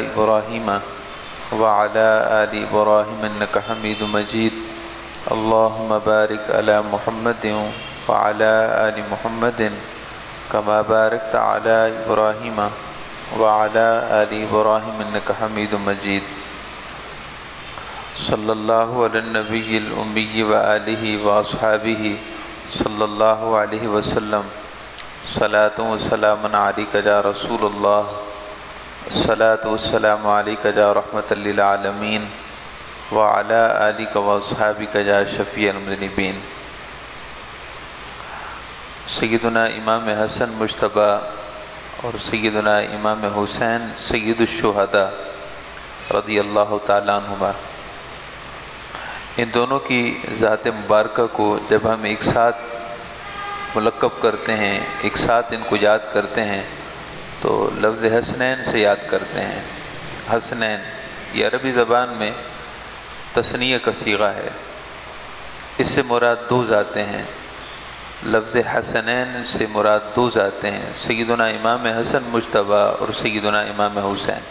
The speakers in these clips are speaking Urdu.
إبراهيم وعلى آل إبراهيم إنك حميد مجيد اللهم بارك على محمد وعلى آل محمد كما باركت على إبراهيم وعلى آل إبراهيم إنك حميد مجيد صلى الله على النبي الأمي وآله وأصحابه صلى الله عليه وسلم صلاة وسلام عليك يا رسول الله الصلاة والسلام عليك يا رحمة للعالمين وعلى آلك وأصحابك يا شفيع المذنبين سیدنا امام حسن مجتبی اور سیدنا امام حسین سید الشہداء رضی اللہ تعالیٰ عنہما، ان دونوں کی ذات مبارکہ کو جب ہم ایک ساتھ ملقب کرتے ہیں، ایک ساتھ ان کو یاد کرتے ہیں تو لفظ حسنین سے یاد کرتے ہیں۔ حسنین یہ عربی زبان میں تثنیہ کا صیغہ ہے، اس سے مراد دو ذاتیں ہیں۔ لفظ حسنین سے مراد دو ذاتیں ہیں، سیدنا امام حسن مجتبی اور سیدنا امام حسین۔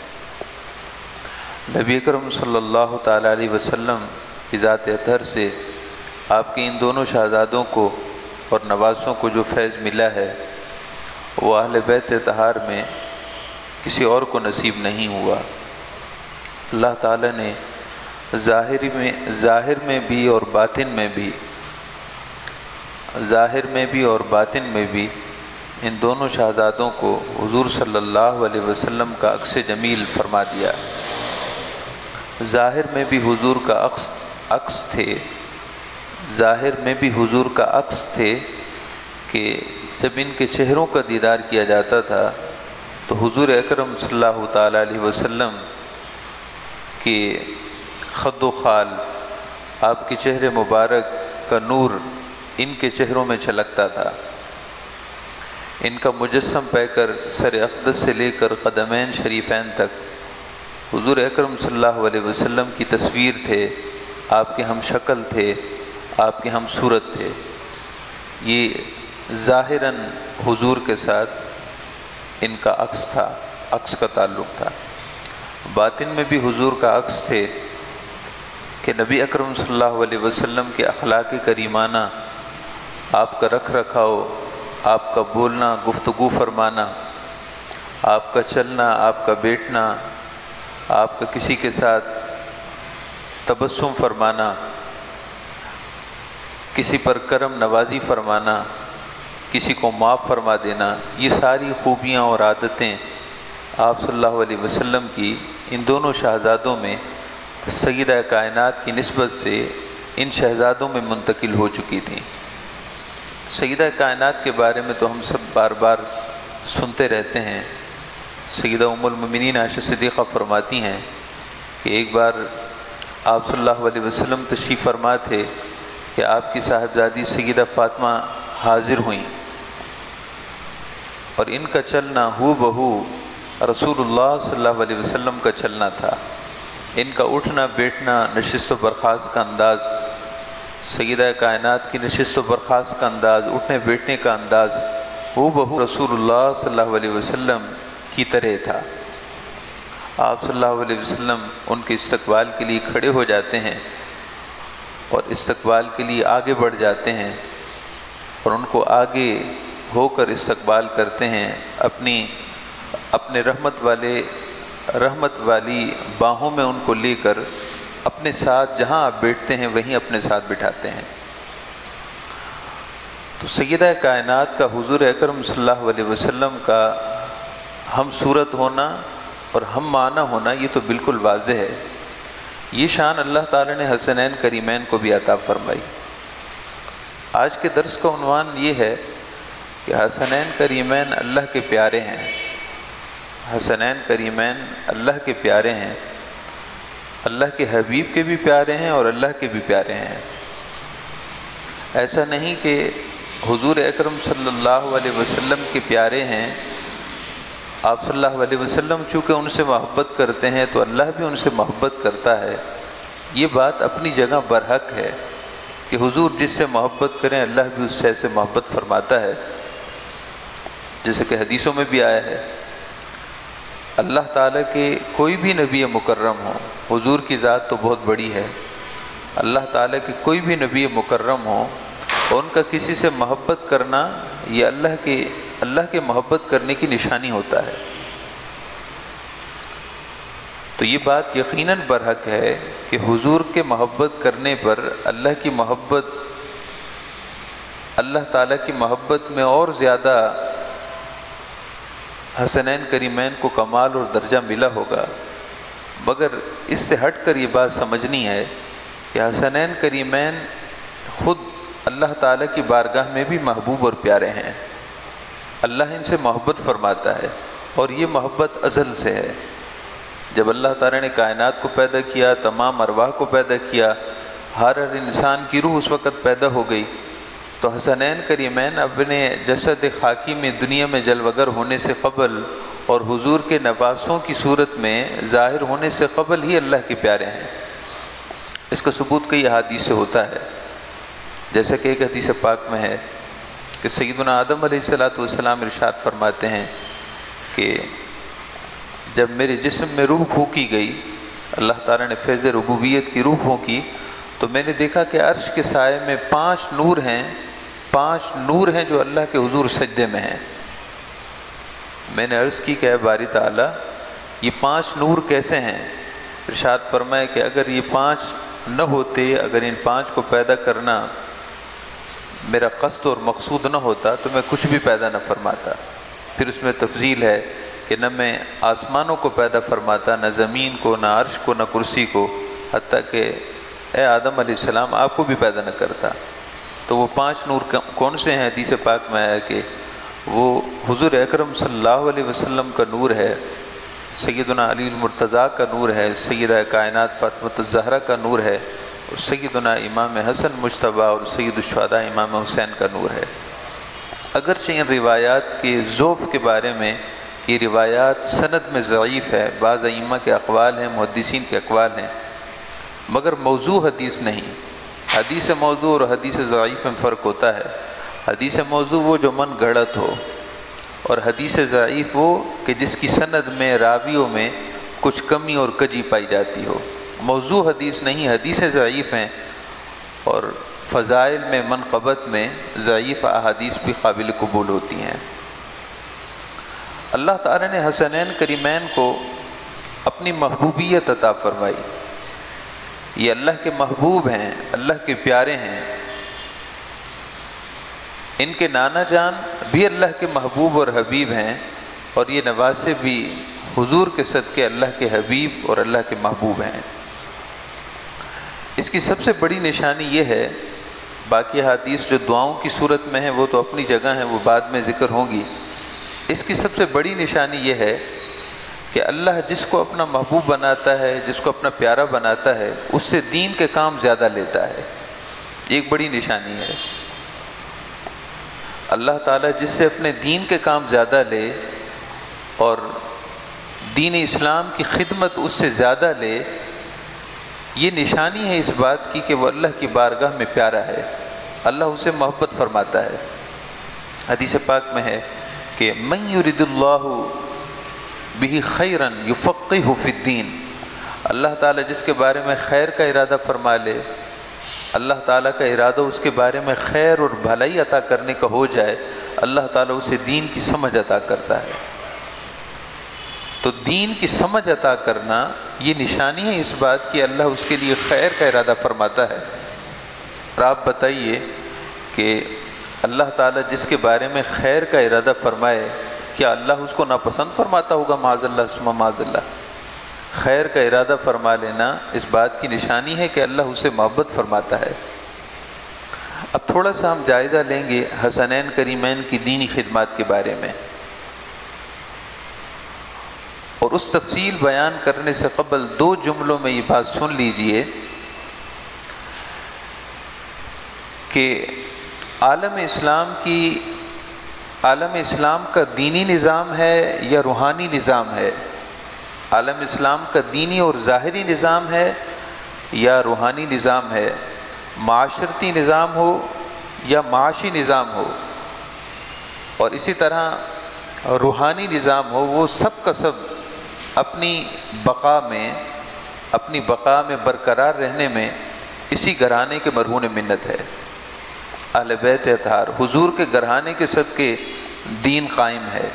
نبی اکرم صلی اللہ تعالیٰ علیہ وسلم کی ذات اطہر سے آپ کے ان دونوں شہزادوں کو اور نواسوں کو جو فیض ملا ہے وہ اہل بیت اطہار میں کسی اور کو نصیب نہیں ہوا۔ اللہ تعالیٰ نے ظاہر میں بھی اور باطن میں بھی ان دونوں شہزادوں کو حضور صلی اللہ علیہ وسلم کا عکس جمیل فرما دیا۔ ظاہر میں بھی حضور کا عکس تھے کہ جب ان کے چہروں کا دیدار کیا جاتا تھا تو حضور اکرم صلی اللہ تعالیٰ علیہ وسلم کے خد و خال، آپ کے چہرے مبارک کا نور ان کے چہروں میں چھلکتا تھا۔ ان کا مجسم پہ کر سر اقدس سے لے کر قدمین شریفین تک حضور اکرم صلی اللہ علیہ وسلم کی تصویر تھے، آپ کے ہم شکل تھے، آپ کے ہم صورت تھے۔ یہ ظاہراً حضور کے ساتھ ان کا عکس کا تعلق تھا۔ باطن میں بھی حضور کا عکس تھے کہ نبی اکرم صلی اللہ علیہ وسلم کے اخلاق کریمانہ، آپ کا رکھ رکھاؤ، آپ کا بولنا، گفتگو فرمانا، آپ کا چلنا، آپ کا بیٹھنا، آپ کا کسی کے ساتھ تبسم فرمانا، کسی پر کرم نوازی فرمانا، کسی کو معاف فرما دینا، یہ ساری خوبیاں اور عادتیں آپ صلی اللہ علیہ وسلم کی ان دونوں شہزادوں میں سیدہ کائنات کی نسبت سے ان شہزادوں میں منتقل ہو چکی تھیں۔ سیدہ کائنات کے بارے میں تو ہم سب بار بار سنتے رہتے ہیں۔ سیدہ ام المؤمنین عائشہ صدیقہ فرماتی ہیں کہ ایک بار آپ صلی اللہ علیہ وسلم تشریف فرما تھے کہ آپ کی صاحبزادی سیدہ فاطمہ حاضر ہوئیں اور ان کا چلنا ہو بہو رسول اللہ صلی اللہ علیہ وسلم کا چلنا تھا۔ ان کا اٹھنا بیٹھنا، نشست و برخاست کا انداز، سیدہ کائنات کی نشست و برخاست کا انداز، اٹھنے بیٹھنے کا انداز ہو بہو رسول اللہ صلی اللہ علیہ وسلم کی طرح تھا۔ آپ صلی اللہ علیہ وسلم ان کے استقبال کے لیے کھڑے ہو جاتے ہیں اور استقبال کے لیے آگے بڑھ جاتے ہیں اور ان کو آگے ہو کر استقبال کرتے ہیں، اپنے رحمت والی باہوں میں ان کو لے کر اپنے ساتھ جہاں آپ بیٹھتے ہیں وہیں اپنے ساتھ بٹھاتے ہیں۔ تو سیدہ کائنات کا حضور اکرم صلی اللہ علیہ وسلم کا ہم صورت ہونا اور ہم معنی ہونا یہ تو بالکل واضح ہے۔ یہ شان اللہ تعالی نے حسنین کریمین کو بھی عطا فرمائی۔ آج کے درس کا عنوان یہ ہے کہ حسنین کریمین اللہ کے پیارے ہیں۔ حسنین کریمین اللہ کے پیارے ہیں، اللہ کے حبیب کے بھی پیارے ہیں اور اللہ کے بھی پیارے ہیں۔ ایسا نہیں کہ حضور اکرم صلی اللہ علیہ وسلم کے پیارے ہیں، آپ صلی اللہ علیہ وسلم چونکہ ان سے محبت کرتے ہیں تو اللہ بھی ان سے محبت کرتا ہے۔ یہ بات اپنی جگہ برحق ہے کہ حضور جس سے محبت کریں اللہ بھی اس سے ایسے محبت فرماتا ہے، جیسے کہ حدیثوں میں بھی آیا ہے اللہ تعالیٰ کے کوئی بھی نبی مکرم ہو، حضور کی ذات تو بہت بڑی ہے، اللہ تعالیٰ کے کوئی بھی نبی مکرم ہو، ان کا کسی سے محبت کرنا یہ اللہ کے محبت کرنے کی نشانی ہوتا ہے۔ تو یہ بات یقیناً برحق ہے کہ حضور کے محبت کرنے پر اللہ کی محبت، اللہ تعالیٰ کی محبت میں اور زیادہ حسنین کریمین کو کمال اور درجہ ملا ہوگا، مگر اس سے ہٹ کر یہ بات سمجھنی ہے کہ حسنین کریمین خود اللہ تعالیٰ کی بارگاہ میں بھی محبوب اور پیارے ہیں، اللہ ان سے محبت فرماتا ہے، اور یہ محبت ازل سے ہے۔ جب اللہ تعالیٰ نے کائنات کو پیدا کیا، تمام ارواح کو پیدا کیا، ہر انسان کی روح اس وقت پیدا ہو گئی، تو حسنین کریمین اپنے جسد خاکی میں دنیا میں جلوگر ہونے سے قبل اور حضور کے نواسوں کی صورت میں ظاہر ہونے سے قبل ہی اللہ کے پیارے ہیں۔ اس کا ثبوت کئی احادیث سے ہوتا ہے، جیسا کہ ایک حدیث پاک میں ہے کہ سیدنا آدم علیہ السلام ارشاد فرماتے ہیں کہ جب میرے جسم میں روح پھونکی گئی، اللہ تعالیٰ نے فیض ربوبیت کی روح پھونکی، تو میں نے دیکھا کہ عرش کے سائے میں 5 نور ہیں جو اللہ کے حضور سجدے میں ہیں۔ میں نے عرض کی کہ اے باری تعالیٰ یہ 5 نور کیسے ہیں؟ ارشاد فرمائے کہ اگر یہ 5 نہ ہوتے، اگر ان 5 کو پیدا کرنا میرا قصد اور مقصود نہ ہوتا تو میں کچھ بھی پیدا نہ فرماتا۔ پھر اس میں تفضیل ہے کہ نہ میں آسمانوں کو پیدا فرماتا، نہ زمین کو، نہ عرش کو، نہ کرسی کو، حتیٰ کہ اے آدم علیہ السلام آپ کو بھی پیدا نہ کرتا۔ تو وہ 5 نور کون سے ہیں؟ حدیث پاک میں آیا کہ وہ حضور اکرم صلی اللہ علیہ وسلم کا نور ہے، سیدنا علی المرتضیٰ کا نور ہے، سیدہ کائنات فاطمہ الزہرا کا نور ہے، اور سیدنا امام حسن مجتبیٰ اور سید الشہداء امام حسین کا نور ہے۔ اگرچہ ان روایات کے ضعف کے بارے میں یہ روایات سند میں ضعیف ہے، بعض ائمہ کے اقوال ہیں، محدثین کے اقوال ہیں، مگر موضوع حدیث نہیں۔ حدیث موضوع اور حدیث ضعیف میں فرق ہوتا ہے۔ حدیث موضوع وہ جو من گھڑت ہو، اور حدیث ضعیف وہ کہ جس کی سند میں، راویوں میں کچھ کمی اور کجی پائی جاتی ہو۔ موضوع حدیث نہیں، حدیث ضعیف ہیں، اور فضائل میں، منقبت میں ضعیف احادیث بھی قابل قبول ہوتی ہیں۔ اللہ تعالیٰ نے حسنین کریمین کو اپنی محبوبیت عطا فرمائی۔ یہ اللہ کے محبوب ہیں، اللہ کے پیارے ہیں۔ ان کے نانا جان بھی اللہ کے محبوب اور حبیب ہیں، اور یہ نواسے بھی حضور کے صدقے اللہ کے حبیب اور اللہ کے محبوب ہیں۔ اس کی سب سے بڑی نشانی یہ ہے، باقی حدیث جو دعاؤں کی صورت میں ہیں وہ تو اپنی جگہ ہیں، وہ بعد میں ذکر ہوں گی۔ اس کی سب سے بڑی نشانی یہ ہے کہ اللہ جس کو اپنا محبوب بناتا ہے، جس کو اپنا پیارا بناتا ہے، اس سے دین کے کام زیادہ لیتا ہے۔ یہ ایک بڑی نشانی ہے۔ اللہ تعالیٰ جس سے اپنے دین کے کام زیادہ لے اور دین اسلام کی خدمت اس سے زیادہ لے، یہ نشانی ہے اس بات کی کہ وہ اللہ کی بارگاہ میں پیارا ہے، اللہ اسے محبت فرماتا ہے۔ حدیث پاک میں ہے کہ من یرد اللہ بہ خیرا یفقہہ فی الدین، اللہ تعالیٰ جس کے بارے میں خیر کا ارادہ فرما لے، اللہ تعالیٰ کا ارادہ اس کے بارے میں خیر اور بھلائی عطا کرنے کا ہو جائے، اللہ تعالیٰ اسے دین کی سمجھ عطا کرتا ہے۔ تو دین کی سمجھ عطا کرنا یہ نشانی ہے اس بات کی اللہ اس کے لیے خیر کا ارادہ فرماتا ہے۔ اور آپ بتائیے کہ اللہ تعالیٰ جس کے بارے میں خیر کا ارادہ فرمائے، کیا اللہ اس کو ناپسند فرماتا ہوگا؟ معاذ اللہ ثم معاذ اللہ۔ خیر کا ارادہ فرما لینا اس بات کی نشانی ہے کہ اللہ اسے محبت فرماتا ہے۔ اب تھوڑا سا ہم جائزہ لیں گے حسنین کریمین کی دینی خدمات کے بارے میں، اور اس تفصیل بیان کرنے سے قبل 2 جملوں میں یہ بات سن لیجئے کہ عالم اسلام کا دینی نظام ہے یا روحانی نظام ہے؟ عالم اسلام کا دینی اور ظاہری نظام ہے یا روحانی نظام ہے؟ معاشرتی نظام ہو یا معاشی نظام ہو، اور اسی طرح روحانی نظام ہو، وہ سب کا سب اپنی بقا میں برقرار رہنے میں اسی گھرانے کے مرہون منت ہے۔ اہل بیت اطہار، حضور کے گھرانے کے صدقے دین قائم ہے،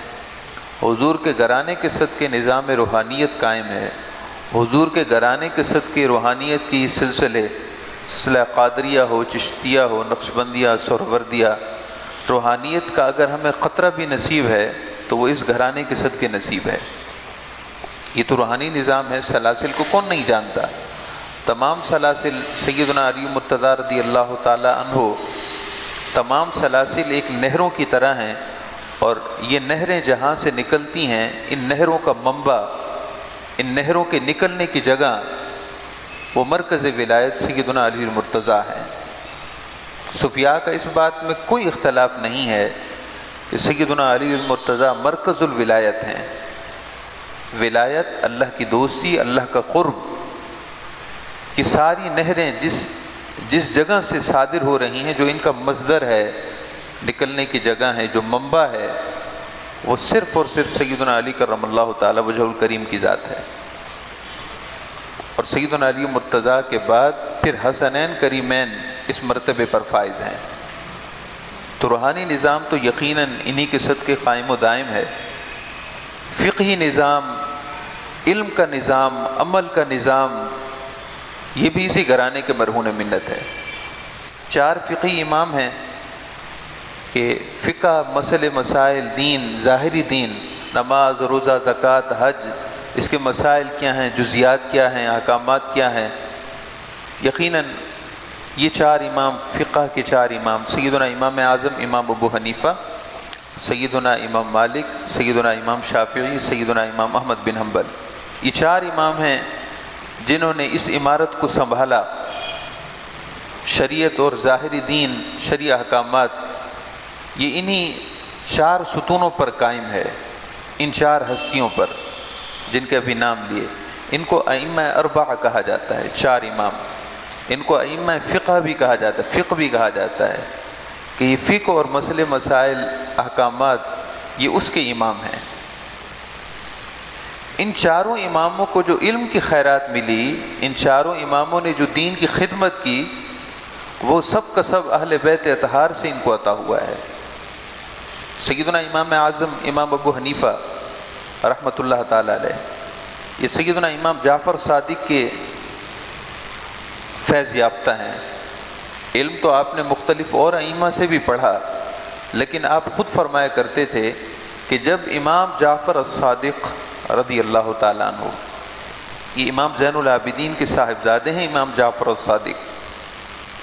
حضور کے گھرانے کے صدقے نظام روحانیت قائم ہے، حضور کے گھرانے کے صدقے روحانیت کی سلسلہ قادریہ ہو، چشتیہ ہو، نقشبندیہ، سہروردیہ، روحانیت کا اگر ہمیں قطرہ بھی نصیب ہے تو وہ اس گھرانے کے صدقے نصیب ہے۔ یہ تو روحانی نظام ہے، سلاسل کو کون نہیں جانتا؟ تمام سلاسل سیدنا علی مرتضیٰ رضی اللہ تعالی عنہ، تمام سلاسل ایک نہروں کی طرح ہیں، اور یہ نہریں جہاں سے نکلتی ہیں، ان نہروں کا منبع، ان نہروں کے نکلنے کی جگہ وہ مرکز ولایت سیدنا علی مرتضیٰ ہے۔ صوفیاء کا اس بات میں کوئی اختلاف نہیں ہے کہ سیدنا علی مرتضیٰ مرکز الولایت ہیں۔ ولایت، اللہ کی دوستی، اللہ کا قرب کی ساری نہریں جس جگہ سے صادر ہو رہی ہیں، جو ان کا مصدر ہے، نکلنے کی جگہ ہے، جو منبع ہے، وہ صرف اور صرف سیدنا علی کرم اللہ تعالی وجہ الکریم کی ذات ہے۔ اور سیدنا علی مرتضیٰ کے بعد پھر حسنین کریمین اس مرتبے پر فائز ہیں۔ تو روحانی نظام تو یقیناً انہی کے صدقے قائم و دائم ہے۔ فقہی نظام، علم کا نظام، عمل کا نظام، یہ بھی اسی گھرانے کے مرہون منت ہے۔ 4 فقہی امام ہیں کہ فقہ، مسئلے، مسائل، دین، ظاہری دین، نماز، روزہ، زکوٰۃ، حج، اس کے مسائل کیا ہیں، جزیات کیا ہیں، احکامات کیا ہیں، یقیناً یہ 4 امام، فقہ کے 4 امام، سیدنا امام اعظم امام ابو حنیفہ، سیدنا امام مالک، سیدنا امام شافعی، سیدنا امام احمد بن حنبل، یہ 4 امام ہیں جنہوں نے اس عمارت کو سنبھالا۔ شریعت اور ظاہری دین، شرعی احکامات، یہ انہی 4 ستونوں پر قائم ہے، ان 4 ہستیوں پر جن کے ابھی نام لیے۔ ان کو ائمہ اربعہ کہا جاتا ہے، 4 امام۔ ان کو ائمہ فقہ بھی کہا جاتا ہے، فقہ بھی کہا جاتا ہے کہ یہ فقہ اور مسئلے، مسائل، احکامات، یہ اس کے امام ہیں۔ ان 4 اماموں کو جو علم کی خیرات ملی، ان 4 اماموں نے جو دین کی خدمت کی، وہ سب کا سب اہل بیت اطہار سے ان کو عطا ہوا ہے۔ سیدنا امام اعظم امام ابو حنیفہ رحمۃ اللہ تعالی علیہ، یہ سیدنا امام جعفر صادق کے فیض یافتہ ہیں۔ علم تو آپ نے مختلف اور ائمہ سے بھی پڑھا، لیکن آپ خود فرمایا کرتے تھے کہ جب امام جعفر الصادق رضی اللہ تعالیٰ عنہ، یہ امام زین العابدین کے صاحبزادے ہیں، امام جعفر الصادق،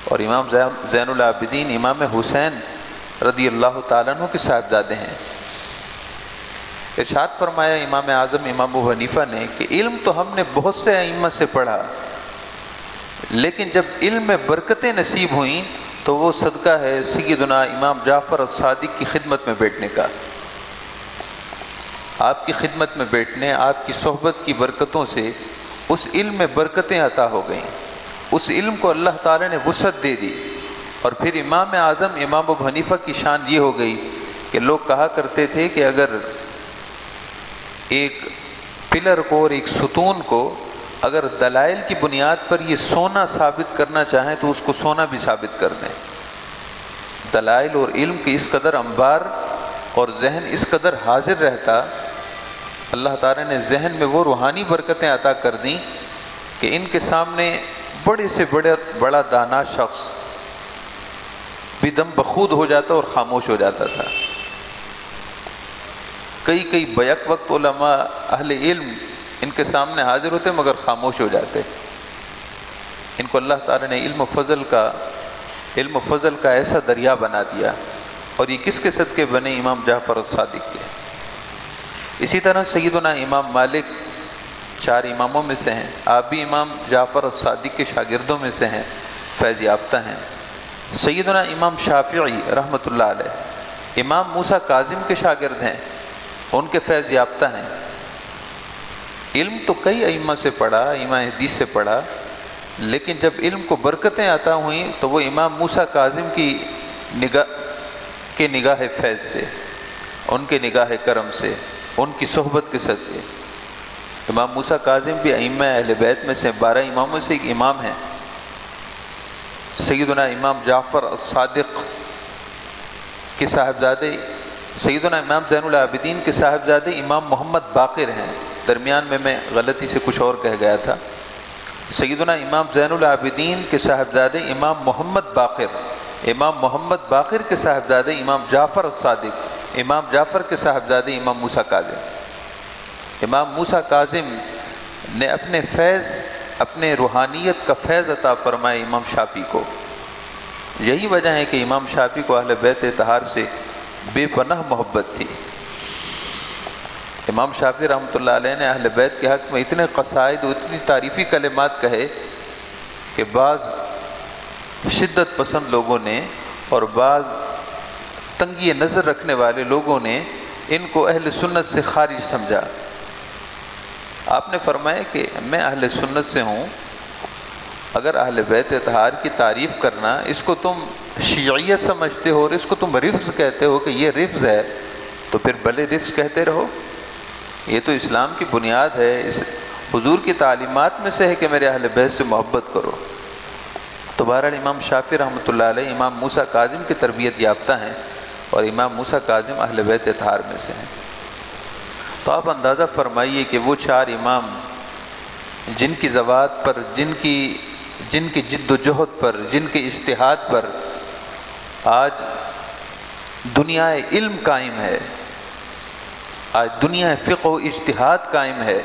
اور امام زین العابدین امام حسین رضی اللہ تعالیٰ عنہ کے صاحبزادے ہیں۔ ارشاد فرمایا امام اعظم امام ابو حنیفہ نے کہ علم تو ہم نے بہت سے ائمہ سے پڑھا، لیکن جب علم میں برکتیں نصیب ہوئیں تو وہ صدقہ ہے سیدنا امام جعفر الصادق کی خدمت میں بیٹھنے کا۔ آپ کی خدمت میں بیٹھنے، آپ کی صحبت کی برکتوں سے اس علم میں برکتیں عطا ہو گئیں، اس علم کو اللہ تعالی نے وسعت دے دی۔ اور پھر امام اعظم امام ابو حنیفہ کی شان یہ ہو گئی کہ لوگ کہا کرتے تھے کہ اگر ایک پلر کو اور ایک ستون کو اگر دلائل کی بنیاد پر یہ سونا ثابت کرنا چاہیں تو اس کو سونا بھی ثابت کر دیں۔ دلائل اور علم کی اس قدر انبار اور ذہن اس قدر حاضر رہتا، اللہ تعالی نے ذہن میں وہ روحانی برکتیں عطا کر دیں کہ ان کے سامنے بڑے سے بڑا دانا شخص بھی دم بخود ہو جاتا اور خاموش ہو جاتا تھا۔ کئی بیک وقت علماء اہل علم ان کے سامنے حاضر ہوتے مگر خاموش ہو جاتے۔ ان کو اللہ تعالی نے علم و فضل کا ایسا دریا بنا دیا، اور یہ کس کے صدقے بنے؟ امام جعفر الصادق کے۔ اسی طرح سیدنا امام مالک 4 اماموں میں سے ہیں، آپ بھی امام جعفر الصادق کے شاگردوں میں سے ہیں، فیض یافتہ ہیں۔ سیدنا امام شافعی رحمۃ اللہ علیہ امام موسیٰ کاظم کے شاگرد ہیں، ان کے فیض یافتہ ہیں۔ علم تو کئی ائمہ سے پڑھا، ائمہ حدیث سے پڑھا، لیکن جب علم کو برکتیں عطا ہوئیں تو وہ امام موسیٰ کاظم کی نگاہ فیض سے، ان کے نگاہ کرم سے، ان کی صحبت کے صدقے۔ امام موسیٰ کاظم بھی ائمہ اہل بیت میں سے 12 اماموں سے ایک امام ہیں۔ سیدنا امام جعفر الصادق کے صاحبزادے، سیدنا امام زین العابدین کے صاحبزادے امام محمد باقر ہیں، درمیان میں غلطی سے کچھ اور کہہ گیا تھا۔ سیدنا امام زین العابدین کے صاحبزادے امام محمد باقر، امام محمد باقر کے صاحبزادے امام جعفر الصادق، امام جعفر کے صاحبزادے امام موسیٰ کاظم۔ امام موسیٰ کاظم نے اپنے فیض، اپنے روحانیت کا فیض عطا فرمائے امام شافعی کو۔ یہی وجہ ہے کہ امام شافعی کو اہل بیت اطہار سے بے پناہ محبت تھی۔ امام شافعی رحمۃ اللہ علیہ نے اہل بیت کے حق میں اتنے قصائد و اتنی تعریفی کلمات کہے کہ بعض شدت پسند لوگوں نے اور بعض تنگی نظر رکھنے والے لوگوں نے ان کو اہل سنت سے خارج سمجھا۔ آپ نے فرمایا کہ میں اہل سنت سے ہوں، اگر اہل بیت اطہار کی تعریف کرنا اس کو تم شیعیت سمجھتے ہو اور اس کو تم رفض کہتے ہو کہ یہ رفض ہے، تو پھر بھلے رفض کہتے رہو، یہ تو اسلام کی بنیاد ہے، اس حضور کی تعلیمات میں سے ہے کہ میرے اہل بیت سے محبت کرو۔ تو بہرحال امام شافعی رحمۃ اللہ علیہ امام موسیٰ کاظم کی تربیت یافتہ ہیں اور امام موسیٰ کاظم اہل بیت اطہار میں سے ہیں۔ تو آپ اندازہ فرمائیے کہ وہ 4 امام جن کی ذوات پر، جن کی جد و جہد پر، جن کے اجتہاد پر آج دنیا علم قائم ہے، آج دنیا فقہ و اجتہاد قائم ہے،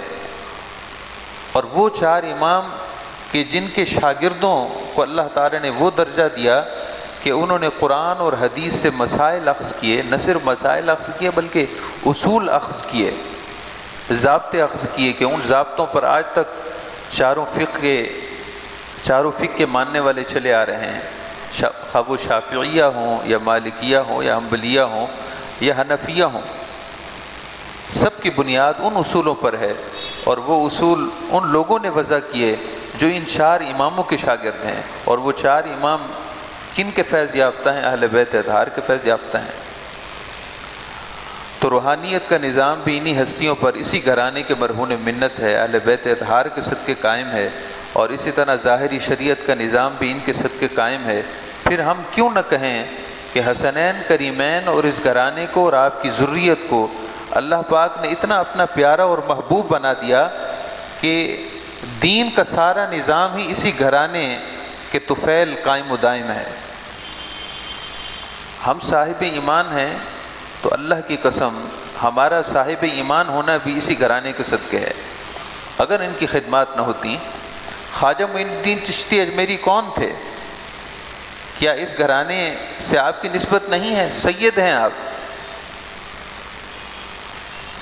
اور وہ 4 امام کہ جن کے شاگردوں کو اللہ تعالیٰ نے وہ درجہ دیا کہ انہوں نے قرآن اور حدیث سے مسائل اخذ کیے، نہ صرف مسائل اخذ کیے بلکہ اصول اخذ کیے، ضابطے اخذ کیے کہ ان ضابطوں پر آج تک چاروں فقہ کے ماننے والے چلے آ رہے ہیں، خواہ وہ شافعیہ ہوں یا مالکیہ ہوں یا حنبلیہ ہوں یا حنفیہ ہوں، سب کی بنیاد ان اصولوں پر ہے، اور وہ اصول ان لوگوں نے وضع کیے جو ان 4 اماموں کے شاگرد ہیں، اور وہ 4 امام کن کے فیض یافتہ ہیں؟ اہل بیت اطہار کے فیض یافتہ ہیں۔ تو روحانیت کا نظام بھی انہی ہستیوں پر، اسی گھرانے کے مرہون منت ہے، اہل بیت اطہار کے صدقے قائم ہے، اور اسی طرح ظاہری شریعت کا نظام بھی ان کے صدقے قائم ہے۔ پھر ہم کیوں نہ کہیں کہ حسنین کریمین اور اس گھرانے کو اور آپ کی ذریت کو اللہ پاک نے اتنا اپنا پیارا اور محبوب بنا دیا کہ دین کا سارا نظام ہی اسی گھرانے کے طفیل قائم و دائم ہے۔ ہم صاحب ایمان ہیں تو اللہ کی قسم ہمارا صاحب ایمان ہونا بھی اسی گھرانے کے صدقے ہے۔ اگر ان کی خدمات نہ ہوتی، خواجہ معین الدین چشتی اجمیری کون تھے؟ کیا اس گھرانے سے آپ کی نسبت نہیں ہے؟ سید ہیں آپ،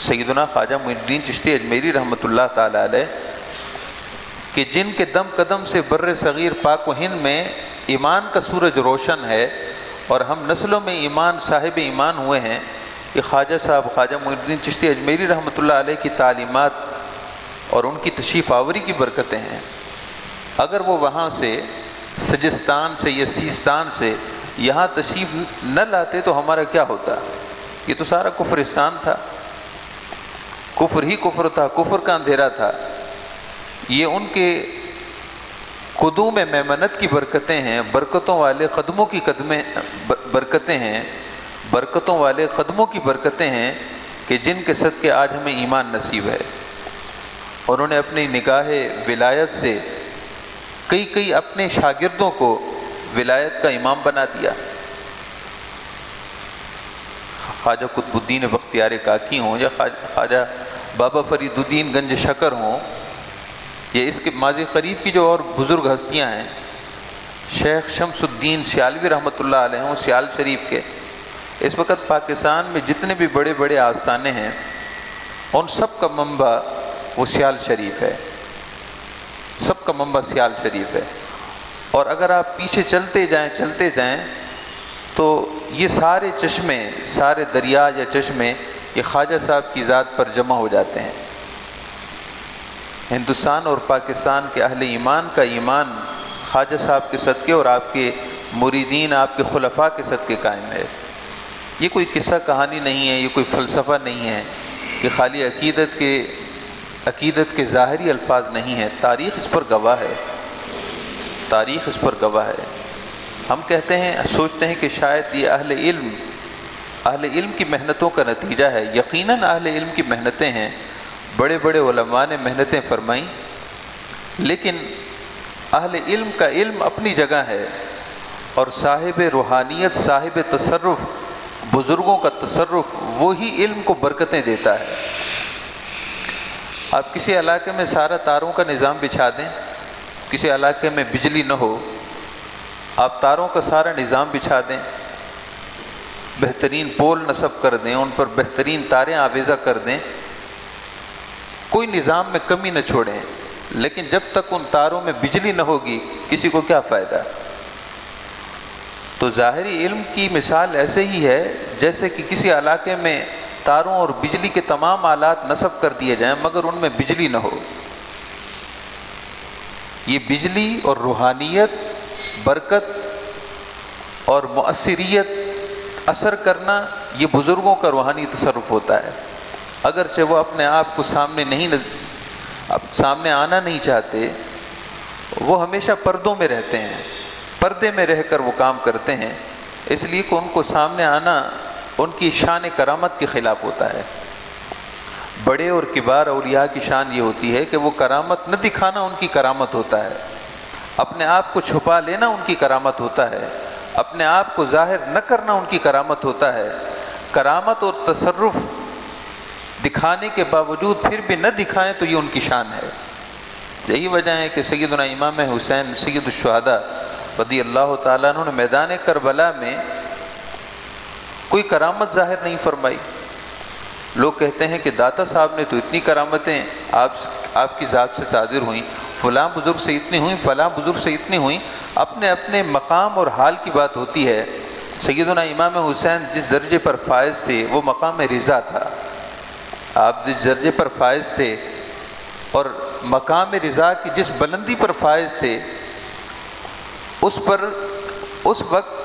سیدنا خواجہ معین الدین چشتی اجمیری رحمۃ اللہ تعالی علیہ، کہ جن کے دم قدم سے بر صغیر پاک و ہند میں ایمان کا سورج روشن ہے، اور ہم نسلوں میں ایمان صاحب ایمان ہوئے ہیں، کہ خواجہ صاحب خواجہ معین الدین چشتی اجمیری رحمۃ اللہ علیہ کی تعلیمات اور ان کی تشریف آوری کی برکتیں ہیں۔ اگر وہ وہاں سے سجستان سے یا سیستان سے یہاں تشریف نہ لاتے تو ہمارا کیا ہوتا؟ یہ تو سارا کفرستان تھا، کفر ہی کفر تھا، کفر کا اندھیرا تھا۔ یہ ان کے قدوم میمنت کی برکتیں ہیں، برکتوں والے قدموں کی برکتیں ہیں، برکتوں والے قدموں کی برکتیں ہیں کہ جن کے صدقے آج ہمیں ایمان نصیب ہے۔ انہوں نے اپنی نگاہ ولایت سے کئی اپنے شاگردوں کو ولایت کا امام بنا دیا۔ خواجہ قطب الدین بختیار کاکی ہوں یا خواجہ بابا فرید الدین گنج شکر ہوں، یہ اس کے ماضی قریب کی جو اور بزرگ ہستیاں ہیں، شیخ شمس الدین سیالوی رحمۃ اللہ علیہ ہوں سیال شریف کے، اس وقت پاکستان میں جتنے بھی بڑے بڑے آستانے ہیں ان سب کا منبع وہ سیال شریف ہے، سب کا منبع سیال شریف ہے۔ اور اگر آپ پیچھے چلتے جائیں تو یہ سارے چشمے، سارے دریا یا چشمے یہ خواجہ صاحب کی ذات پر جمع ہو جاتے ہیں۔ ہندوستان اور پاکستان کے اہل ایمان کا ایمان خواجہ صاحب کے صدقے اور آپ کے مریدین، آپ کے خلفاء کے صدقے قائم ہے۔ یہ کوئی قصہ کہانی نہیں ہے، یہ کوئی فلسفہ نہیں ہے، یہ خالی عقیدت کے عقیدت کے ظاہری الفاظ نہیں ہیں، تاریخ اس پر گواہ ہے، تاریخ اس پر گواہ ہے۔ ہم کہتے ہیں، سوچتے ہیں کہ شاید یہ اہل علم کی محنتوں کا نتیجہ ہے۔ یقیناً اہل علم کی محنتیں ہیں، بڑے بڑے علماء نے محنتیں فرمائیں، لیکن اہل علم کا علم اپنی جگہ ہے، اور صاحب روحانیت، صاحب تصرف، بزرگوں کا تصرف وہی علم کو برکتیں دیتا ہے۔ آپ کسی علاقے میں سارا تاروں کا نظام بچھا دیں، کسی علاقے میں بجلی نہ ہو، آپ تاروں کا سارا نظام بچھا دیں، بہترین پول نصب کر دیں، ان پر بہترین تاریں آویزہ کر دیں، کوئی نظام میں کمی نہ چھوڑیں، لیکن جب تک ان تاروں میں بجلی نہ ہوگی کسی کو کیا فائدہ؟ تو ظاہری علم کی مثال ایسے ہی ہے جیسے کہ کسی علاقے میں تاروں اور بجلی کے تمام آلات نصب کر دیے جائیں مگر ان میں بجلی نہ ہو۔ یہ بجلی اور روحانیت، برکت اور مؤثریت، اثر کرنا، یہ بزرگوں کا روحانی تصرف ہوتا ہے۔ اگرچہ وہ اپنے آپ کو سامنے آنا نہیں چاہتے، وہ ہمیشہ پردوں میں رہتے ہیں، پردے میں رہ کر وہ کام کرتے ہیں، اس لیے کہ ان کو سامنے آنا ان کی شان کرامت کے خلاف ہوتا ہے۔ بڑے اور کبار اولیاء کی شان یہ ہوتی ہے کہ وہ کرامت نہ دکھانا ان کی کرامت ہوتا ہے، اپنے آپ کو چھپا لینا ان کی کرامت ہوتا ہے، اپنے آپ کو ظاہر نہ کرنا ان کی کرامت ہوتا ہے۔ کرامت اور تصرف دکھانے کے باوجود پھر بھی نہ دکھائیں تو یہ ان کی شان ہے۔ یہی وجہ ہے کہ سیدنا امام حسین سید الشہداء رضی اللہ تعالیٰ عنہ نے میدان کربلا میں کوئی کرامت ظاہر نہیں فرمائی۔ لوگ کہتے ہیں کہ داتا صاحب نے تو اتنی کرامتیں آپ کی ذات سے صادر ہوئیں، فلاں بزرگ سے اتنی ہوئیں، فلاں بزرگ سے اتنی ہوئیں، اپنے اپنے مقام اور حال کی بات ہوتی ہے۔ سیدنا امام حسین جس درجے پر فائز تھے وہ مقام رضا تھا، آپ جس درجے پر فائز تھے اور مقام رضا کی جس بلندی پر فائز تھے، اس وقت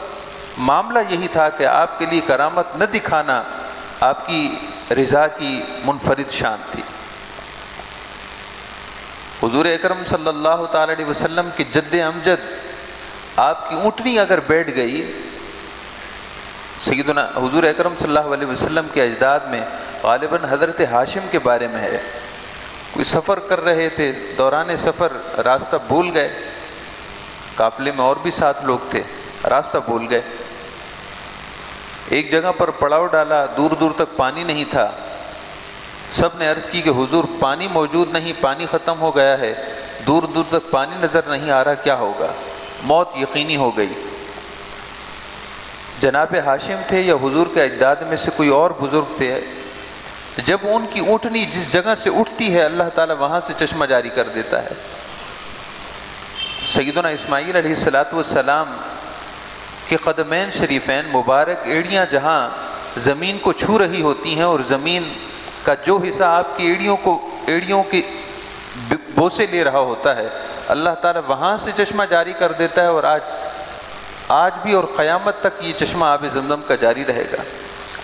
معاملہ یہی تھا کہ آپ کے لیے کرامت نہ دکھانا آپ کی رضا کی منفرد شان تھی۔ حضور اکرم صلی اللہ تعالی علیہ وسلم کے جد امجد آپ کی اونٹنی اگر بیٹھ گئی، سیدنا حضور اکرم صلی اللہ علیہ وسلم کے اجداد میں غالباً حضرت ہاشم کے بارے میں ہے، کوئی سفر کر رہے تھے، دوران سفر راستہ بھول گئے، قافلے میں اور بھی ساتھ لوگ تھے، راستہ بھول گئے، ایک جگہ پر پڑاؤ ڈالا، دور دور تک پانی نہیں تھا، سب نے عرض کی کہ حضور پانی موجود نہیں، پانی ختم ہو گیا ہے، دور دور تک پانی نظر نہیں آ رہا، کیا ہوگا؟ موت یقینی ہو گئی۔ جناب ہاشم تھے یا حضور کے اجداد میں سے کوئی اور بزرگ تھے، جب ان کی اونٹنی جس جگہ سے اٹھتی ہے اللہ تعالیٰ وہاں سے چشمہ جاری کر دیتا ہے۔ سیدنا اسماعیل علیہ السلام کے قدمین شریفین مبارک ایڑیاں جہاں زمین کو چھو رہی ہوتی ہیں اور زمین کا جو حصہ آپ کی ایڑیوں کی بوسے لے رہا ہوتا ہے، اللہ تعالیٰ وہاں سے چشمہ جاری کر دیتا ہے، اور آج بھی اور قیامت تک یہ چشمہ آب زمزم کا جاری رہے گا۔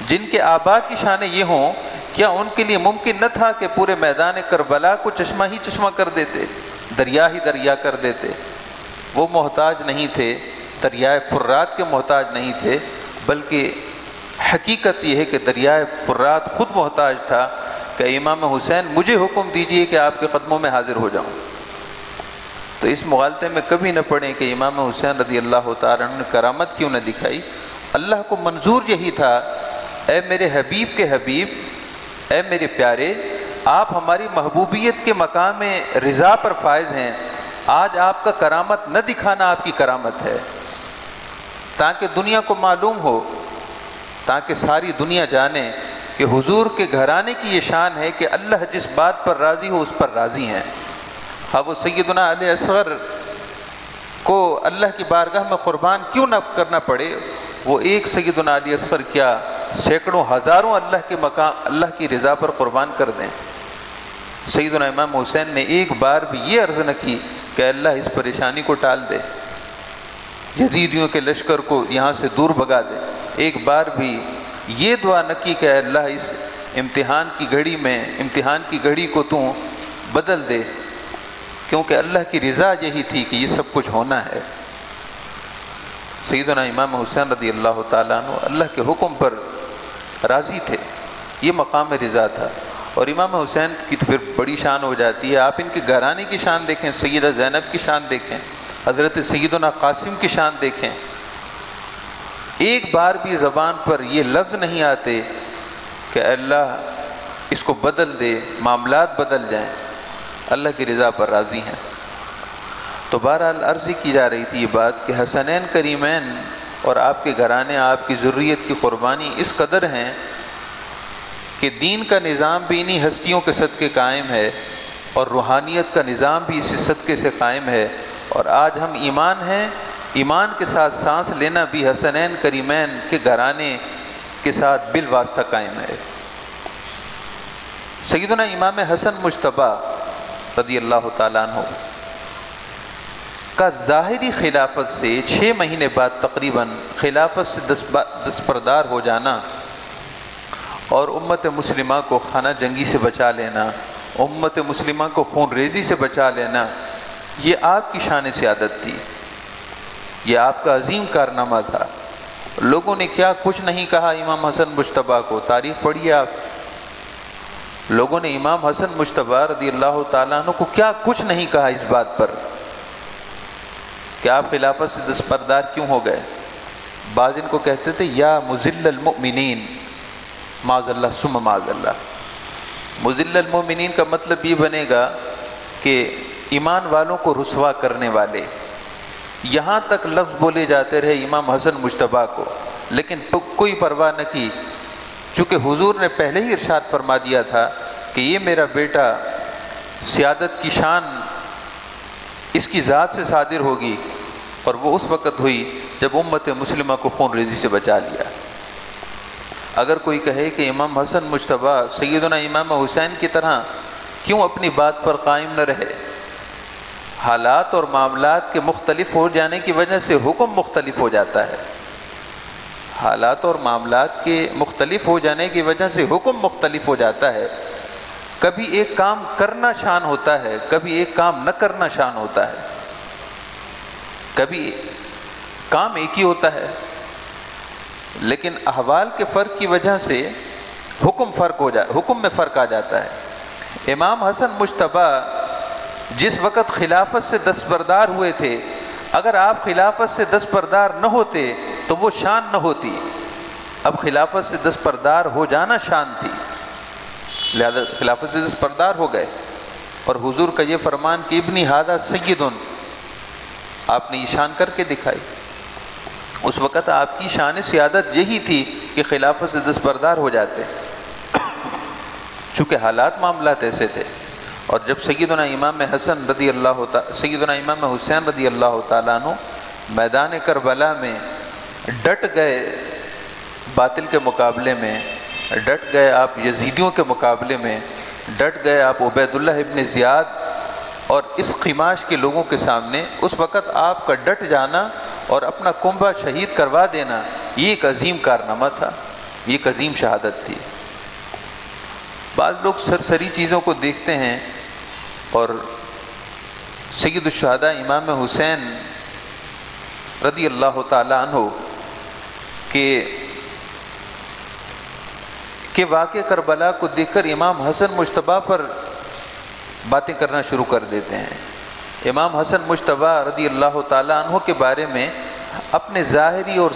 جن کے آبا کی شانیں یہ ہوں، کیا ان کے لیے ممکن نہ تھا کہ پورے میدان کربلا کو چشمہ ہی چشمہ کر دیتے، دریا ہی دریا کر دیتے؟ وہ محتاج نہیں تھے، دریائے فرات کے محتاج نہیں تھے، بلکہ حقیقت یہ ہے کہ دریائے فرات خود محتاج تھا کہ امام حسین مجھے حکم دیجئے کہ آپ کے قدموں میں حاضر ہو جاؤں۔ تو اس مغالطے میں کبھی نہ پڑیں کہ امام حسین رضی اللہ تعالیٰ عنہ نے کرامت کیوں نہ دکھائی۔ اللہ کو منظور یہی تھا، اے میرے حبیب کے حبیب، اے میرے پیارے، آپ ہماری محبوبیت کے مقام رضا پر فائز ہیں، آج آپ کا کرامت نہ دکھانا آپ کی کرامت ہے، تاکہ دنیا کو معلوم ہو، تاکہ ساری دنیا جانے کہ حضور کے گھرانے کی یہ شان ہے کہ اللہ جس بات پر راضی ہو اس پر راضی ہیں۔ ہاں وہ سیدنا علی اصغر کو اللہ کی بارگاہ میں قربان کیوں نہ کرنا پڑے، وہ ایک سیدنا علی اصغر کیا سینکڑوں ہزاروں اللہ کی رضا پر قربان کر دیں۔ سیدنا امام حسین نے ایک بار بھی یہ عرض نہ کی کہ اللہ اس پریشانی کو ٹال دے، یزیدیوں کے لشکر کو یہاں سے دور بھگا دے، ایک بار بھی یہ دعا نہ کی کہ اللہ اس امتحان کی گھڑی کو تو بدل دے، کیونکہ اللہ کی رضا یہی تھی کہ یہ سب کچھ ہونا ہے۔ سیدنا امام حسین رضی اللہ تعالیٰ عنہ اللہ کے حکم پر راضی تھے، یہ مقام رضا تھا۔ اور امام حسین کی تو پھر بڑی شان ہو جاتی ہے، آپ ان کے گھرانے کی شان دیکھیں، سیدہ زینب کی شان دیکھیں، حضرت سیدنا قاسم کی شان دیکھیں، ایک بار بھی زبان پر یہ لفظ نہیں آتے کہ اللہ اس کو بدل دے، معاملات بدل جائیں، اللہ کی رضا پر راضی ہیں۔ تو بہرحال عرض کی جا رہی تھی یہ بات کہ حسنین کریمین اور آپ کے گھرانے، آپ کی ذریت کی قربانی اس قدر ہیں کہ دین کا نظام بھی انہی ہستیوں کے صدقے قائم ہے، اور روحانیت کا نظام بھی اسی صدقے سے قائم ہے، اور آج ہم ایمان ہیں، ایمان کے ساتھ سانس لینا بھی حسنین کریمین کے گھرانے کے ساتھ بالواسطہ قائم ہے۔ سیدنا امام حسن مجتبیٰ رضی اللہ تعالیٰ عنہ کا ظاہری خلافت سے 6 مہینے بعد تقریباً خلافت سے دستبردار ہو جانا اور امت مسلمہ کو خانہ جنگی سے بچا لینا، امت مسلمہ کو خون ریزی سے بچا لینا، یہ آپ کی شان سیادت تھی، یہ آپ کا عظیم کارنامہ تھا۔ لوگوں نے کیا کچھ نہیں کہا امام حسن مجتبیٰ کو، تاریخ پڑھیے آپ، لوگوں نے امام حسن مجتبیٰ رضی اللہ تعالیٰ عنہ کو کیا کچھ نہیں کہا اس بات پر کہ آپ خلافت سے دستبردار کیوں ہو گئے۔ بعض ان کو کہتے تھے یا مذل المؤمنین، معاذ اللہ ثم معاذ اللہ۔ مذل المؤمنین کا مطلب یہ بنے گا کہ ایمان والوں کو رسوا کرنے والے، یہاں تک لفظ بولے جاتے رہے امام حسن مجتبیٰ کو، لیکن کوئی پرواہ نہ کی، چونکہ حضور نے پہلے ہی ارشاد فرما دیا تھا کہ یہ میرا بیٹا سیادت کی شان اس کی ذات سے صادر ہوگی، اور وہ اس وقت ہوئی جب امت مسلمہ کو خون ریزی سے بچا لیا۔ اگر کوئی کہے کہ امام حسن مجتبیٰ سیدنا امام حسین کی طرح کیوں اپنی بات پر قائم نہ رہے، حالات اور معاملات کے مختلف ہو جانے کی وجہ سے حکم مختلف ہو جاتا ہے، حالات اور معاملات کے مختلف ہو جانے کی وجہ سے حکم مختلف ہو جاتا ہے۔ کبھی ایک کام کرنا شان ہوتا ہے، کبھی ایک کام نہ کرنا شان ہوتا ہے، کبھی کام ایک ہی ہوتا ہے لیکن احوال کے فرق کی وجہ سے حکم میں فرق آ جاتا ہے۔ امام حسن مجتبیٰ جس وقت خلافت سے دستبردار ہوئے تھے، اگر آپ خلافت سے دستبردار نہ ہوتے تو وہ شان نہ ہوتی، اب خلافت سے دستبردار ہو جانا شان تھی، لہذا خلافت سے دستبردار ہو گئے۔ اور حضور کا یہ فرمان کہ ابنی ھذا سید، آپ نے یہ شان کر کے دکھائی۔ اس وقت آپ کی شان سیادت یہی تھی کہ خلافت سے دستبردار ہو جاتے، چونکہ حالات معاملات ایسے تھے۔ اور جب سیدنا امام حسین رضی اللہ تعالیٰ عنہ میدان کربلا میں ڈٹ گئے، باطل کے مقابلے میں ڈٹ گئے، آپ یزیدیوں کے مقابلے میں ڈٹ گئے، آپ عبید اللہ ابن زیاد اور اس قماش کے لوگوں کے سامنے، اس وقت آپ کا ڈٹ جانا اور اپنا کنبہ شہید کروا دینا، یہ ایک عظیم کارنامہ تھا، یہ ایک عظیم شہادت تھی۔ بعض لوگ سرسری چیزوں کو دیکھتے ہیں، اور سید الشہداء امام حسین رضی اللہ تعالی عنہ کے واقع کربلا کو دیکھ کر امام حسن مجتبیٰ پر باتیں کرنا شروع کر دیتے ہیں۔ امام حسن مجتبیٰ رضی اللہ تعالی عنہ کے بارے میں اپنے ظاہری اور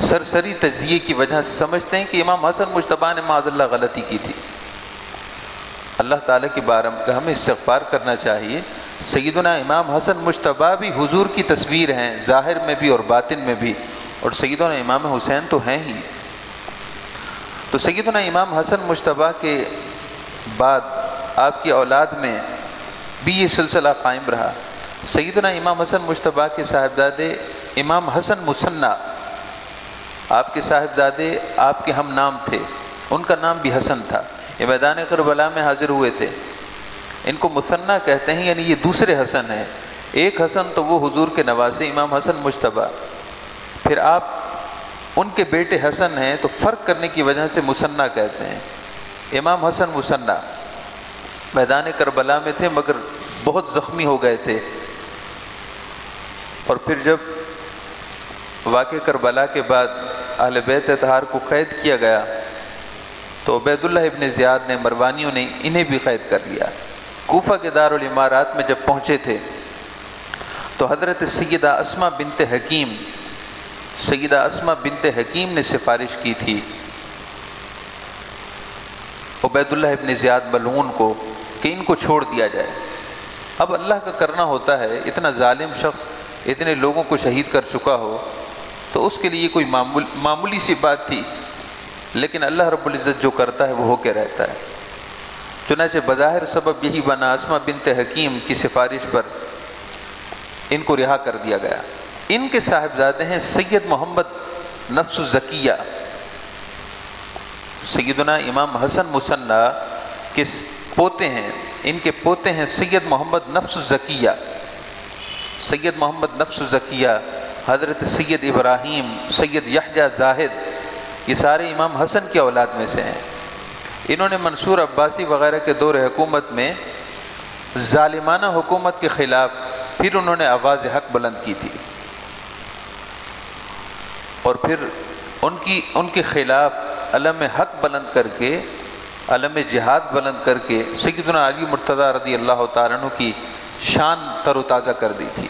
سرسری تجزیے کی وجہ سے سمجھتے ہیں کہ امام حسن مجتبیٰ نے معاذ اللہ غلطی کی تھی۔ اللہ تعالیٰ کی بارگاہ میں ہمیں استغفار کرنا چاہیے۔ سیدنا امام حسن مجتبیٰ بھی حضور کی تصویر ہیں، ظاہر میں بھی اور باطن میں بھی، اور سیدنا امام حسین تو ہیں ہی۔ تو سیدنا امام حسن مجتبیٰ کے بعد آپ کی اولاد میں بھی یہ سلسلہ قائم رہا۔ سیدنا امام حسن مجتبیٰ کے صاحبزادے امام حسن مثنیٰ، آپ کے صاحبزادے آپ کے ہم نام تھے، ان کا نام بھی حسن تھا، یہ میدان کربلا میں حاضر ہوئے تھے۔ ان کو مثنیٰ کہتے ہیں، یعنی یہ دوسرے حسن ہیں۔ ایک حسن تو وہ حضور کے نواسے امام حسن مجتبیٰ، پھر آپ ان کے بیٹے حسن ہیں تو فرق کرنے کی وجہ سے مثنیٰ کہتے ہیں، امام حسن مثنیٰ۔ میدان کربلا میں تھے مگر بہت زخمی ہو گئے تھے، اور پھر جب واقعہ کربلا کے بعد اہل بیت اطہار کو قید کیا گیا تو عبید اللہ ابن زیاد نے، مروانیوں نے انہیں بھی قید کر لیا۔ کوفہ کے دارالامارات میں جب پہنچے تھے تو حضرت سیدہ اسماء بنت حکیم نے سفارش کی تھی عبید اللہ ابن زیاد ملعون کو کہ ان کو چھوڑ دیا جائے۔ اب اللہ کا کرنا ہوتا ہے، اتنا ظالم شخص اتنے لوگوں کو شہید کر چکا ہو تو اس کے لیے کوئی معمولی سی بات تھی، لیکن اللہ رب العزت جو کرتا ہے وہ ہو کے رہتا ہے۔ چنانچہ بظاہر سبب یہی بنا، اسماء بنت حکیم کی سفارش پر ان کو رہا کر دیا گیا۔ ان کے صاحبزادے ہیں سید محمد نفس الزکیہ، سیدنا امام حسن مصنع کے پوتے ہیں، ان کے پوتے ہیں سید محمد نفس الزکیہ۔ سید محمد نفس الزکیہ، حضرت سید ابراہیم، سید یحییٰ زاہد، یہ سارے امام حسن کی اولاد میں سے ہیں۔ انہوں نے منصور عباسی وغیرہ کے دور حکومت میں ظالمانہ حکومت کے خلاف پھر انہوں نے آواز حق بلند کی تھی، اور پھر ان کے خلاف علم حق بلند کر کے، علم جہاد بلند کر کے سیدنا علی مرتضیٰ رضی اللہ تعالیٰ عنہ کی شان تر و تازہ کر دی تھی۔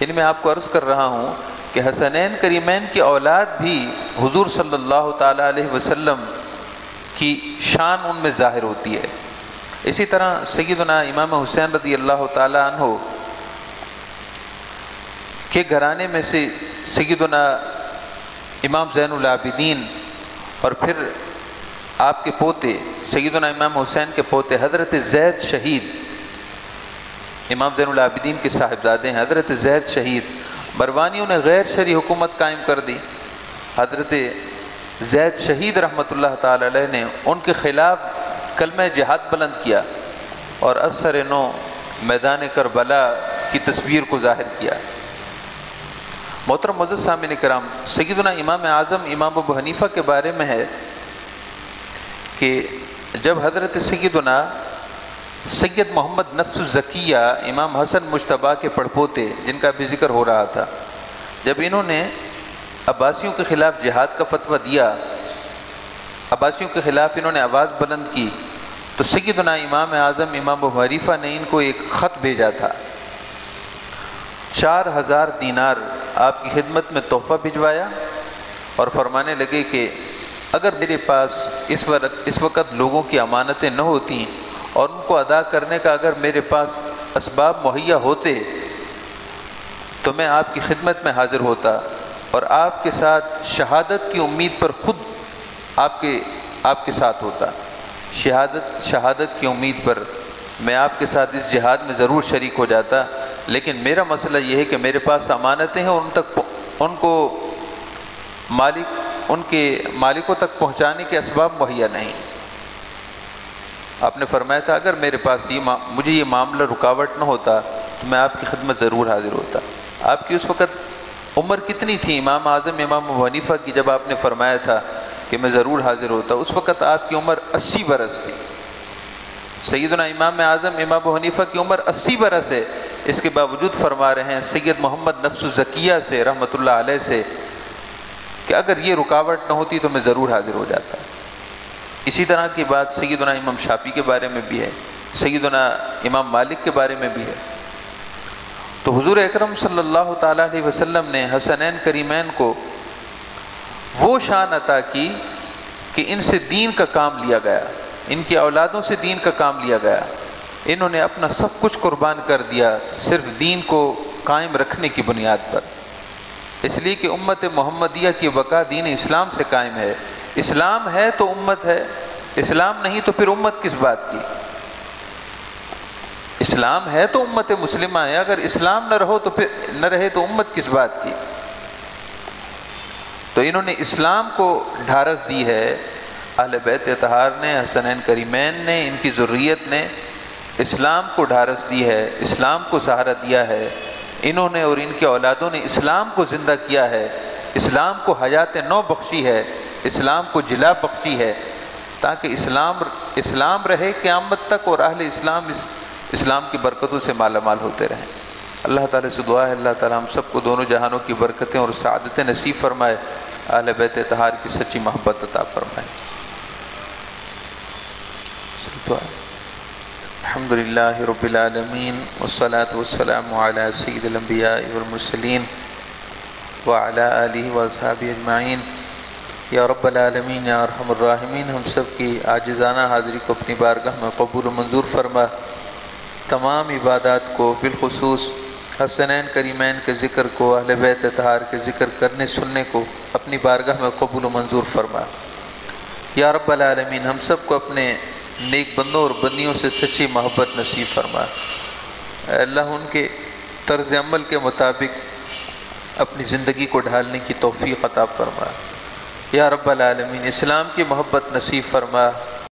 ان میں آپ کو عرض کر رہا ہوں کہ حسنین کریمین کی اولاد بھی حضور صلی اللہ تعالیٰ علیہ وسلم کی شان ان میں ظاہر ہوتی ہے۔ اسی طرح سیدنا امام حسین رضی اللہ تعالیٰ عنہ کے گھرانے میں سے سیدنا امام زین العابدین اور پھر آپ کے پوتے سیدنا امام حسین کے پوتے حضرت زید شہید، امام زین العابدین کے صاحبزادے ہیں حضرت زید شہید، مروانیوں نے غیر شرعی حکومت قائم کر دی۔ حضرت زید شہید رحمۃ اللہ تعالی علیہ نے ان کے خلاف کلمہ جہاد بلند کیا اور اثر نو میدان کربلا کی تصویر کو ظاہر کیا۔ محترم معزز سامعین کرام، سیدنا امام اعظم امام ابو حنیفہ کے بارے میں ہے کہ جب حضرت سیدنا سید محمد نفس الزکیہ امام حسن مجتبیٰ کے پڑپوتے، جن کا بھی ذکر ہو رہا تھا، جب انہوں نے عباسیوں کے خلاف جہاد کا فتویٰ دیا، عباسیوں کے خلاف انہوں نے آواز بلند کی، تو سیدنا امام اعظم امام ابو حنیفہ نے ان کو ایک خط بھیجا تھا، 4000 دینار آپ کی خدمت میں تحفہ بھجوایا، اور فرمانے لگے کہ اگر میرے پاس اس وقت لوگوں کی امانتیں نہ ہوتیں اور ان کو ادا کرنے کا اگر میرے پاس اسباب مہیا ہوتے تو میں آپ کی خدمت میں حاضر ہوتا اور آپ کے ساتھ شہادت کی امید پر خود آپ کے ساتھ ہوتا۔ شہادت کی امید پر میں آپ کے ساتھ اس جہاد میں ضرور شریک ہو جاتا، لیکن میرا مسئلہ یہ ہے کہ میرے پاس امانتیں ہیں اور ان کے مالکوں تک پہنچانے کے اسباب مہیا نہیں۔ آپ نے فرمایا تھا اگر میرے پاس مجھے یہ معاملہ رکاوٹ نہ ہوتا تو میں آپ کی خدمت ضرور حاضر ہوتا۔ آپ کی اس وقت عمر کتنی تھی امام اعظم امام ابو حنیفہ کی جب آپ نے فرمایا تھا کہ میں ضرور حاضر ہوتا؟ اس وقت آپ کی عمر 80 برس تھی۔ سیدنا امام اعظم امام ابو حنیفہ کی عمر 80 برس ہے، اس کے باوجود فرما رہے ہیں سید محمد نفس الزکیہ سے رحمۃ اللہ علیہ سے کہ اگر یہ رکاوٹ نہ ہوتی تو میں ضرور حاضر ہو جاتا۔ اسی طرح کی بات سیدنا امام شافعی کے بارے میں بھی ہے، سیدنا امام مالک کے بارے میں بھی ہے۔ تو حضور اکرم صلی اللہ تعالیٰ علیہ وسلم نے حسنین کریمین کو وہ شان عطا کی کہ ان سے دین کا کام لیا گیا، ان کی اولادوں سے دین کا کام لیا گیا۔ انہوں نے اپنا سب کچھ قربان کر دیا صرف دین کو قائم رکھنے کی بنیاد پر، اس لیے کہ امت محمدیہ کی بقا دین اسلام سے قائم ہے۔ اسلام ہے تو امت ہے، اسلام نہیں تو پھر امت کس بات کی؟ اسلام ہے تو امت مسلمہ ہے، اگر اسلام نہ رہے تو امت کس بات کی؟ تو انہوں نے اسلام کو ڈھارس دی ہے، اہل بیت اطہار نے، حسنین کریمین نے، ان کی ذریت نے اسلام کو ڈھارس دی ہے، اسلام کو سہارا دیا ہے۔ انہوں نے اور ان کے اولادوں نے اسلام کو زندہ کیا ہے، اسلام کو حیات نو بخشی ہے، اسلام کو جلا بخشی ہے۔ تاکہ اسلام رہے قیامت تک، اور اہل اسلام اسلام کی برکتوں سے مالا مال ہوتے رہیں۔ اللہ تعالیٰ سے دعا ہے اللہ تعالیٰ ہم سب کو دونوں جہانوں کی برکتیں اور سعادتیں نصیب فرمائے، اہل بیت طہار کی سچی محبت عطا فرمائے۔ الحمد للہ رب العالمین والصلاة والسلام علی سید الانبیاء والمرسلین وعلی آلہ واصحابہ اجمعین۔ یا رب العالمین یا ارحم الراحمین، ہم سب کی عاجزانہ حاضری کو اپنی بارگاہ میں قبول و منظور فرما، تمام عبادات کو بالخصوص حسنین کریمین کے ذکر کو، اہل بیت طہار کے ذکر کرنے سننے کو اپنی بارگاہ میں قبول و منظور فرما۔ یا رب العالمین ہم سب کو اپنے نیک بندوں اور بندیوں سے سچی محبت نصیب فرما۔ اے اللہ ان کے طرز عمل کے مطابق اپنی زندگی کو ڈھالنے کی توفیق عطا فرما۔ یا رب العالمین اسلام کی محبت نصیب فرما،